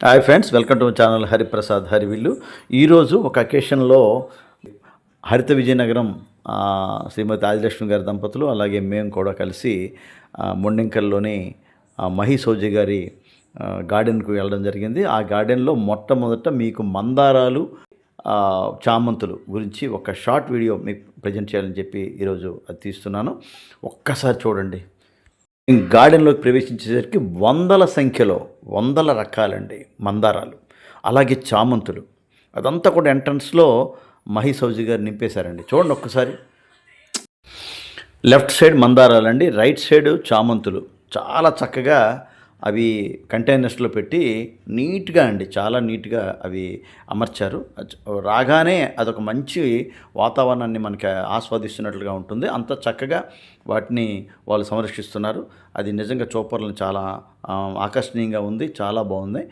Hi friends, welcome to my channel Hariprasad హరివిల్లు. ఈరోజు ఒక అకేషన్లో హరిత విజయనగరం శ్రీమతి ఆదిలక్ష్మి గారి దంపతులు అలాగే మేము కూడా కలిసి మొండింకల్లోని మహీసౌజి గారి గార్డెన్కు వెళ్ళడం జరిగింది. ఆ గార్డెన్లో మొట్టమొదట మీకు మందారాలు, చామంతులు గురించి ఒక షార్ట్ వీడియో మీకు ప్రజెంట్ చేయాలని చెప్పి ఈరోజు అది తీస్తున్నాను. ఒక్కసారి చూడండి. గార్డెన్లోకి ప్రవేశించేసరికి వందల సంఖ్యలో వందల రకాలండి మందారాలు, అలాగే చామంతులు. అదంతా కూడా ఎంట్రన్స్లో మహీసౌజి గారు నింపేశారండి. చూడండి ఒక్కసారి. లెఫ్ట్ సైడ్ మందారాలండి, రైట్ సైడ్ చామంతులు. చాలా చక్కగా అవి కంటైనర్స్లో పెట్టి నీట్గా అండి, చాలా నీట్గా అవి అమర్చారు. రాగానే అదొక మంచి వాతావరణాన్ని మనకి ఆస్వాదిస్తున్నట్లుగా ఉంటుంది. అంత చక్కగా వాటిని వాళ్ళు సంరక్షిస్తున్నారు. అది నిజంగా చూపర్లను చాలా ఆకర్షణీయంగా ఉంది, చాలా బాగుంది.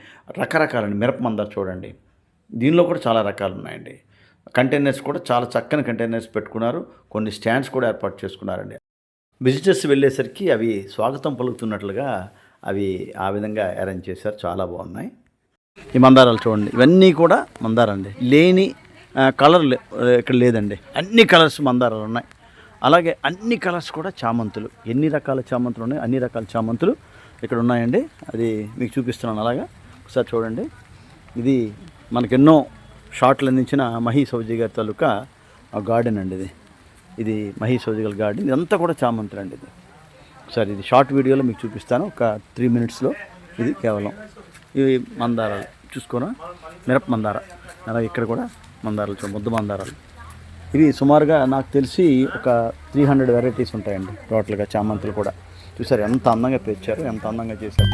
రకరకాలండి. మిరప మందార చూడండి, దీనిలో కూడా చాలా రకాలు ఉన్నాయండి. కంటైనర్స్ కూడా చాలా చక్కని కంటైనర్స్ పెట్టుకున్నారు. కొన్ని స్టాండ్స్ కూడా ఏర్పాటు చేసుకున్నారండి. విజిటర్స్ వెళ్ళేసరికి అవి స్వాగతం పలుకుతున్నట్లుగా అవి ఆ విధంగా అరేంజ్ చేశారు. చాలా బాగున్నాయి. ఈ మందారాలు చూడండి, ఇవన్నీ కూడా మందారండి. లేని కలర్ ఇక్కడ లేదండి, అన్ని కలర్స్ మందారాలు ఉన్నాయి. అలాగే అన్ని కలర్స్ కూడా చామంతులు. ఎన్ని రకాల చామంతులు ఉన్నాయి, అన్ని రకాల చామంతులు ఇక్కడ ఉన్నాయండి. అది మీకు చూపిస్తున్నాను. అలాగా ఒకసారి చూడండి. ఇది మనకెన్నో షార్ట్లు అందించిన మహీసౌజి గారి తాలూకా గార్డెన్ అండి. ఇది మహీసౌజి గారి గార్డెన్. ఇదంతా కూడా చామంతులు అండి. ఇది ఒకసారి ఇది షార్ట్ వీడియోలో మీకు చూపిస్తాను, ఒక 3 minutesలో. ఇది కేవలం ఇవి మందారాలు చూసుకోనా, మిరప మందార. అలాగే ఇక్కడ కూడా మందారాలు, ముద్ద మందారాలు. ఇవి సుమారుగా నాకు తెలిసి ఒక 300 వెరైటీస్ ఉంటాయండి టోటల్గా. చామంతులు కూడా చూసారు ఎంత అందంగా తెచ్చారు, ఎంత అందంగా చేశారు.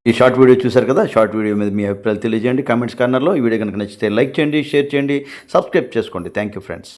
ఈ షార్ట్ వీడియో చూశారు కదా. షార్ట్ వీడియో మీద మీ అభిప్రాయాలు తెలియజేయండి కామెంట్స్ కార్నర్లో. ఈ వీడియో కనుక నచ్చితే లైక్ చేయండి, షేర్ చేయండి, సబ్స్క్రైబ్ చేసుకోండి. Thank you friends.